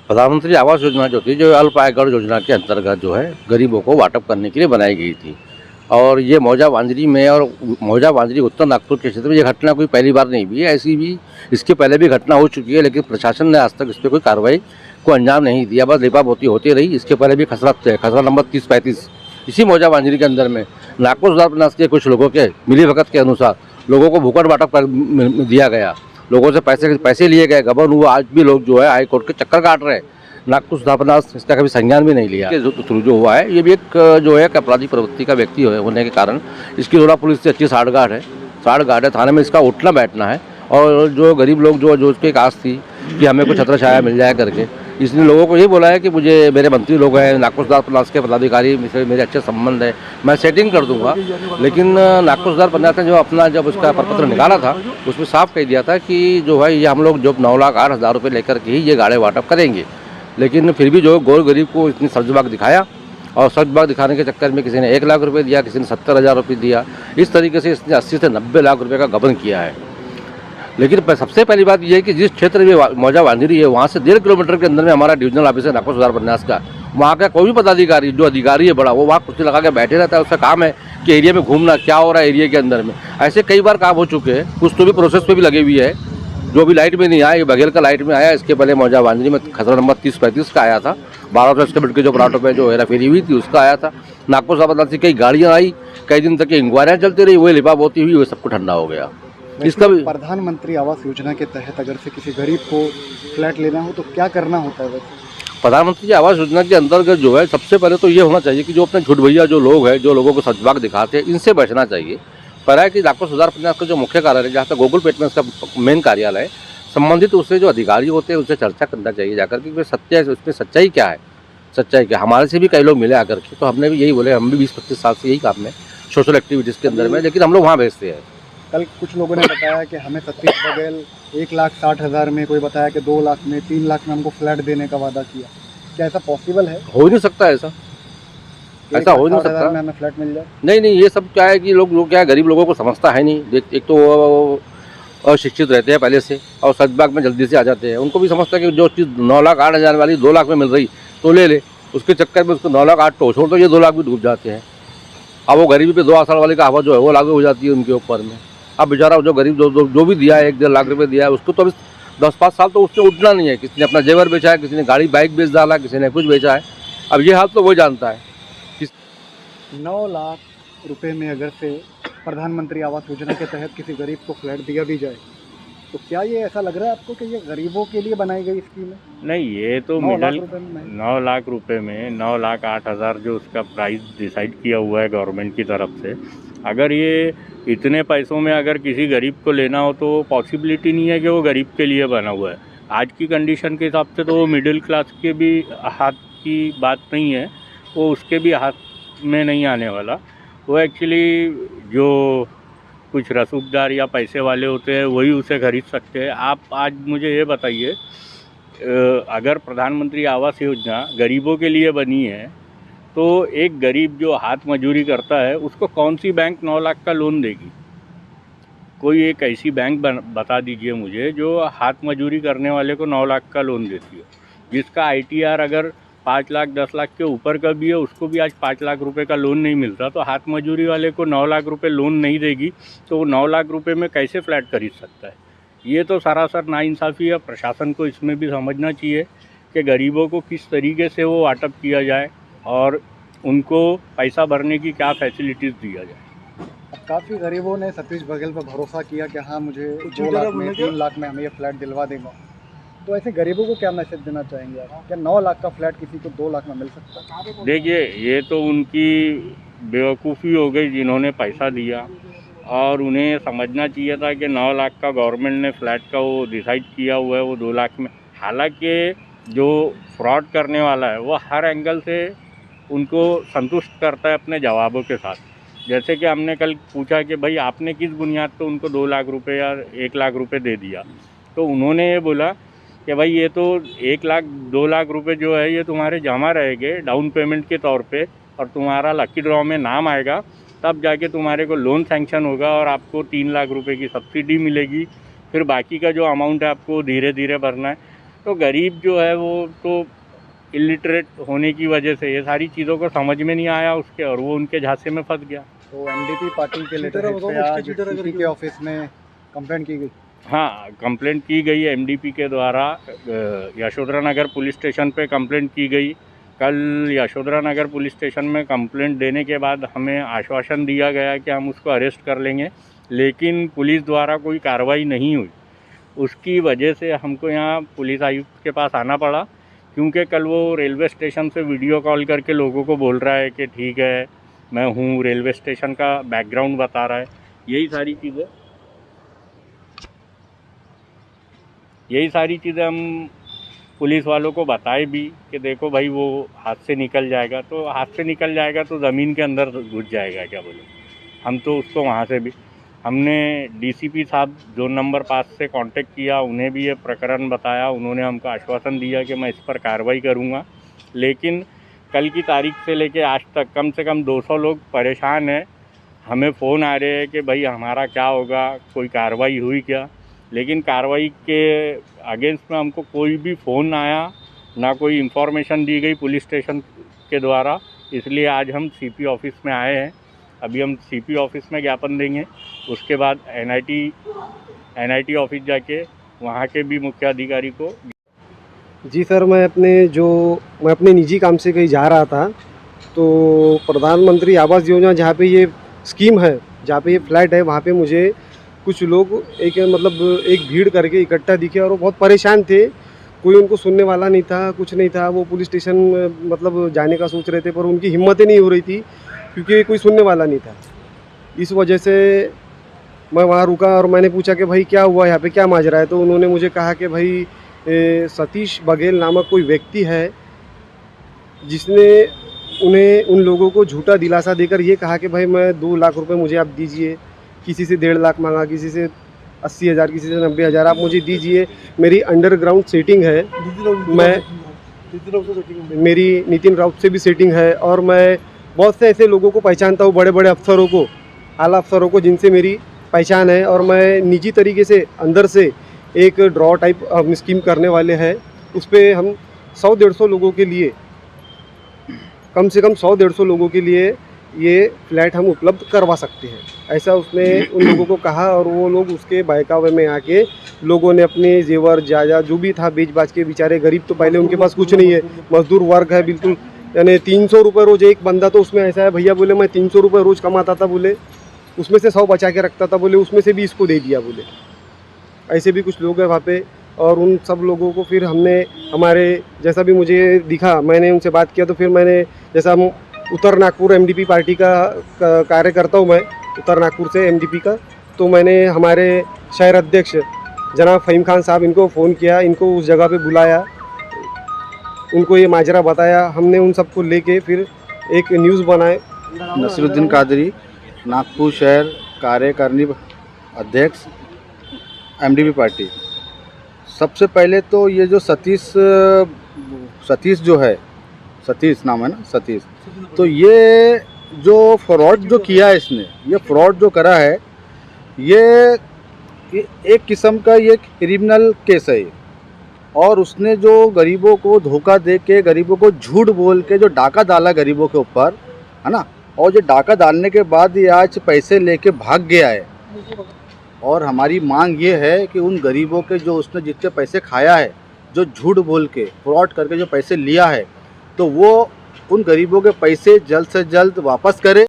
प्रधानमंत्री आवास योजना जो थी, जो अल्प आयकर योजना के अंतर्गत जो है गरीबों को वाटप करने के लिए बनाई गई थी। और ये मौजा वांजरी में और मौजा वांजरी उत्तर नागपुर के क्षेत्र में ये घटना कोई पहली बार नहीं हुई है। ऐसी भी इसके पहले भी घटना हो चुकी है, लेकिन प्रशासन ने आज तक इस पर कोई कार्रवाई को अंजाम नहीं दिया, बस लिपापोती होती रही। इसके पहले भी खसरा नंबर 30-35 इसी मौजा वांजरी के अंदर में नागपुर सुधार प्रन्यास के कुछ लोगों के मिलीभगत के अनुसार लोगों को भूखंड वाटप कर दिया गया, लोगों से पैसे लिए गए, गबन हुआ। आज भी लोग जो है हाई कोर्ट के चक्कर काट रहे हैं। नागपुर सुधार प्रन्यास इसका कभी संज्ञान भी नहीं लिया। जो थ्रू जो हुआ है, ये भी एक जो है आपराधिक प्रवृत्ति का व्यक्ति होने के कारण इसकी थोड़ा पुलिस से अच्छी साठगांठ है। थाने में इसका उठना बैठना है। और जो गरीब लोग जो उसकी एक आस थी कि हमें कुछ छत्र छाया मिल जाए करके, इसने लोगों को यही बोला है कि मुझे मेरे मंत्री लोग हैं, नागपुर सुधार प्रन्यास के पदाधिकारी से मेरे अच्छे संबंध है, मैं सेटिंग कर दूंगा। लेकिन नागपुर सुधार प्रन्यास ने जब उसका प्रपत्र निकाला था, उसमें साफ कह दिया था कि जो है ये हम लोग जो 9,08,000 रुपये लेकर के ही ये गाड़े वाटप करेंगे। लेकिन फिर भी जो गौर गरीब को इतनी सर्जबाग दिखाया, और सर्जबाग दिखाने के चक्कर में किसी ने 1 लाख रुपये दिया, किसी ने 70,000 रुपये दिया। इस तरीके से इसने 80 से 90 लाख रुपये का गबन किया है। लेकिन सबसे पहली बात यह है कि जिस क्षेत्र में मौजा वांजरी है, वहाँ से 1.5 किलोमीटर के अंदर में हमारा डिविजनल ऑफिस है नागपुर सुधार प्रन्यास का। वहाँ का कोई भी पदाधिकारी जो अधिकारी है बड़ा, वो वहाँ कुर्सी लगा के बैठे रहता है। उसका काम है कि एरिया में घूमना, क्या हो रहा है एरिया के अंदर में। ऐसे कई बार काम हो चुके हैं, कुछ तो भी प्रोसेस पे भी लगे हुई है। जो भी लाइट में नहीं आया, ये बघेल का लाइट में आया। इसके पहले मौजा वांजरी में खसरा नंबर 30-35 का आया था। 1200 स्क्वायर फीट के जो प्लाटों पे जो हेरा फेरी हुई थी उसका आया था। नागपुर सुधार प्रन्यास की कई गाड़ियाँ आई, कई दिन तक इंक्वायरियाँ चलती रही, वही लिपापोती हुई, वो सब कुछ ठंडा हो गया। इसका भी प्रधानमंत्री आवास योजना के तहत अगर से किसी गरीब को फ्लैट लेना हो तो क्या करना होता है? वैसे प्रधानमंत्री आवास योजना के अंतर्गत जो है सबसे पहले तो ये होना चाहिए कि जो अपने झूठ भैया जो लोग हैं, जो लोगों को सजबाग दिखाते हैं, इनसे बचना चाहिए। पर है कि नागपुर सुधार प्रन्यास का जो मुख्य कार्यालय है, जहाँ तक गोकुलपेट में इसका मेन कार्यालय है, संबंधित उससे जो अधिकारी होते हैं उनसे चर्चा करना चाहिए जाकर कि उसमें सच्चाई क्या है। सच्चाई क्या, हमारे से भी कई लोग मिले आकर के, तो हमने भी यही बोले, हम भी 20-25 साल से यही काम में सोशल एक्टिविटीज़ के अंदर में, लेकिन हम लोग वहाँ भेजते हैं। कल कुछ लोगों ने बताया कि हमें सतीश बघेल 1,60,000 में, कोई बताया कि 2 लाख में, 3 लाख में हमको फ्लैट देने का वादा किया। क्या ऐसा पॉसिबल है? हो नहीं सकता ऐसा हो नहीं सकता में हमें फ्लैट मिल जाए। नहीं, ये सब क्या है कि लोग क्या है, गरीब लोगों को समझता है नहीं। एक तो अशिक्षित रहते हैं पहले से, और सजबाग में जल्दी से आ जाते हैं। उनको भी समझता है कि जो चीज़ 9,08,000 वाली 2 लाख में मिल रही तो ले ले, उसके चक्कर में उसको 9,08,000 तो छोड़, तो ये 2 लाख भी डूब जाते हैं। अब वो गरीबी पे 2 साल वाले का हवा जो है वो लागू हो जाती है उनके ऊपर में। अब बेचारा जो गरीब जो भी दिया है, 1-1.5 लाख रुपये दिया है, उसको तो अभी 10-5 साल तो उससे उठना नहीं है। किसी ने अपना जेवर बेचा है, किसी ने गाड़ी बाइक बेच डाला, किसी ने कुछ बेचा है। अब ये हाल तो वो जानता है। 9 लाख रुपए में अगर से प्रधानमंत्री आवास योजना के तहत किसी गरीब को फ्लैट दिया भी जाए, तो क्या ये ऐसा लग रहा है आपको कि ये गरीबों के लिए बनाई गई स्कीम है? नहीं, ये तो मिडल 9 लाख रुपए में 9,08,000 जो उसका प्राइस डिसाइड किया हुआ है गवर्नमेंट की तरफ से, अगर ये इतने पैसों में अगर किसी गरीब को लेना हो तो पॉसिबिलिटी नहीं है कि वो गरीब के लिए बना हुआ है। आज की कंडीशन के हिसाब से तो वो मिडिल क्लास के भी हाथ की बात नहीं है, वो उसके भी हाथ में नहीं आने वाला। वो एक्चुअली जो कुछ रसूखदार या पैसे वाले होते हैं वही उसे खरीद सकते हैं। आप आज मुझे ये बताइए, अगर प्रधानमंत्री आवास योजना गरीबों के लिए बनी है तो एक गरीब जो हाथ मजदूरी करता है उसको कौन सी बैंक 9 लाख का लोन देगी? कोई एक ऐसी बैंक बता दीजिए मुझे जो हाथ मजदूरी करने वाले को 9 लाख का लोन देती है, जिसका ITR अगर 5 लाख 10 लाख के ऊपर का भी है, उसको भी आज 5 लाख रुपए का लोन नहीं मिलता। तो हाथ मजदूरी वाले को 9 लाख रुपए लोन नहीं देगी तो वो 9 लाख रुपए में कैसे फ्लैट खरीद सकता है? ये तो सरासर नाइंसाफ़ी है। प्रशासन को इसमें भी समझना चाहिए कि गरीबों को किस तरीके से वो वाटप किया जाए और उनको पैसा भरने की क्या फैसिलिटीज़ दिया जाए। काफ़ी गरीबों ने सतीश बघेल पर भरोसा किया कि हाँ मुझे 2 लाख में, 3 लाख में हमें ये फ्लैट दिलवा देगा। तो ऐसे गरीबों को क्या मैसेज देना चाहेंगे आप? क्या 9 लाख का फ्लैट किसी को 2 लाख में मिल सकता है? देखिए, ये तो उनकी बेवकूफ़ी हो गई जिन्होंने पैसा दिया, और उन्हें समझना चाहिए था कि 9 लाख का गवर्नमेंट ने फ्लैट का वो डिसाइड किया हुआ है, वो 2 लाख में। हालांकि जो फ्रॉड करने वाला है वो हर एंगल से उनको संतुष्ट करता है अपने जवाबों के साथ। जैसे कि हमने कल पूछा कि भाई आपने किस बुनियाद पर उनको 2 लाख रुपए या 1 लाख रुपए दे दिया, तो उन्होंने ये बोला कि भाई ये तो 1 लाख 2 लाख रुपए जो है ये तुम्हारे जमा रहेंगे डाउन पेमेंट के तौर पे, और तुम्हारा लकी ड्रॉ में नाम आएगा तब जाके तुम्हारे को लोन सैंक्शन होगा और आपको 3 लाख रुपए की सब्सिडी मिलेगी। फिर बाकी का जो अमाउंट है आपको धीरे धीरे भरना है। तो गरीब जो है वो तो इलिटरेट होने की वजह से ये सारी चीज़ों को समझ में नहीं आया उसके, और वो उनके झांसे में फंस गया। तो एमडीपी पार्टी के लेटर पे आज सीपी के ऑफिस में कंप्लेंट की गई। हाँ, कंप्लेंट की गई एमडीपी के द्वारा। यशोधरा नगर पुलिस स्टेशन पे कंप्लेंट की गई। कल यशोधरा नगर पुलिस स्टेशन में कंप्लेंट देने के बाद हमें आश्वासन दिया गया कि हम उसको अरेस्ट कर लेंगे, लेकिन पुलिस द्वारा कोई कार्रवाई नहीं हुई। उसकी वजह से हमको यहाँ पुलिस आयुक्त के पास आना पड़ा, क्योंकि कल वो रेलवे स्टेशन से वीडियो कॉल करके लोगों को बोल रहा है कि ठीक है मैं हूँ, रेलवे स्टेशन का बैकग्राउंड बता रहा है। यही सारी चीज़ें हम पुलिस वालों को बताए भी कि देखो भाई वो हाथ से निकल जाएगा, तो हाथ से निकल जाएगा तो ज़मीन के अंदर घुस जाएगा क्या बोले। हम तो उसको वहाँ से भी हमने डीसीपी साहब जोन नंबर 5 से कांटेक्ट किया, उन्हें भी ये प्रकरण बताया। उन्होंने हमको आश्वासन दिया कि मैं इस पर कार्रवाई करूँगा, लेकिन कल की तारीख से लेके आज तक कम से कम 200 लोग परेशान हैं। हमें फ़ोन आ रहे हैं कि भाई हमारा क्या होगा, कोई कार्रवाई हुई क्या, लेकिन कार्रवाई के अगेंस्ट में हमको कोई भी फ़ोन आया ना, कोई इन्फॉर्मेशन दी गई पुलिस स्टेशन के द्वारा। इसलिए आज हम सीपी ऑफिस में आए हैं। अभी हम सीपी ऑफिस में ज्ञापन देंगे, उसके बाद एनआईटी ऑफिस जाके वहाँ के भी मुख्य अधिकारी को। जी सर, मैं अपने निजी काम से कहीं जा रहा था, तो प्रधानमंत्री आवास योजना जहाँ पे ये स्कीम है, जहाँ पे ये फ्लैट है, वहाँ पे मुझे कुछ लोग एक भीड़ करके इकट्ठा दिखे और वो बहुत परेशान थे। कोई उनको सुनने वाला नहीं था, कुछ नहीं था। वो पुलिस स्टेशन जाने का सोच रहे थे, पर उनकी हिम्मत ही नहीं हो रही थी क्योंकि कोई सुनने वाला नहीं था। इस वजह से मैं वहाँ रुका और मैंने पूछा कि भाई क्या हुआ, यहाँ पे क्या माजरा है। तो उन्होंने मुझे कहा कि भाई सतीश बघेल नामक कोई व्यक्ति है जिसने उन लोगों को झूठा दिलासा देकर ये कहा कि भाई मैं 2 लाख रुपए मुझे आप दीजिए। किसी से 1.5 लाख मांगा, किसी से 80,000, किसी से 90,000, आप मुझे दीजिए। मेरी अंडरग्राउंड सेटिंग है, मेरी नितिन राउत से भी सेटिंग है, और मैं बहुत से ऐसे लोगों को पहचानता हूँ, बड़े बड़े अफसरों को, आला अफसरों को, जिनसे मेरी पहचान है। और मैं निजी तरीके से अंदर से एक ड्रॉ टाइप हम स्कीम करने वाले हैं। उस पर हम 100-150 लोगों के लिए, कम से कम 100-150 लोगों के लिए ये फ्लैट हम उपलब्ध करवा सकते हैं, ऐसा उसने उन लोगों को कहा। और वो लोग उसके बहकावे में आके लोगों ने अपने जेवर जायदाद जो भी था बेच बाच के, बेचारे गरीब तो पहले उनके पास कुछ नहीं है, मजदूर वर्ग है बिल्कुल, यानी 300 रुपये रोज़ एक बंदा। तो उसमें ऐसा है, भैया बोले मैं 300 रुपये रोज़ कमाता था, बोले उसमें से 100 बचा के रखता था, बोले उसमें से भी इसको दे दिया, बोले ऐसे भी कुछ लोग हैं वहाँ पे। और उन सब लोगों को फिर हमने, हमारे जैसा भी मुझे दिखा, मैंने उनसे बात किया। तो फिर मैंने, जैसा हम उत्तर नागपुर एमडीपी पार्टी का कार्य करता हूँ मैं, उत्तर नागपुर से एमडीपी का, तो मैंने हमारे शहर अध्यक्ष जनाब फ़हीम खान साहब, इनको फ़ोन किया, इनको उस जगह पे बुलाया, उनको ये माजरा बताया। हमने उन सबको लेके फिर एक न्यूज़ बनाए। नसीरुद्दीन कादरी, नागपुर शहर कार्यकारिणी अध्यक्ष एमडीपी पार्टी। सबसे पहले तो ये जो सतीश जो है, सतीश नाम है ना, सतीश, तो ये जो फ्रॉड जो किया है इसने, ये फ्रॉड जो करा है, ये एक किस्म का ये क्रिमिनल केस है। और उसने जो गरीबों को धोखा दे के, गरीबों को झूठ बोल के जो डाका डाला गरीबों के ऊपर, है ना, और जो डाका डालने के बाद ये आज पैसे लेके भाग गया है। और हमारी मांग ये है कि उन गरीबों के जो उसने जितने पैसे खाया है, जो झूठ बोल के फ्रॉड करके जो पैसे लिया है, तो वो उन गरीबों के पैसे जल्द से जल्द वापस करे।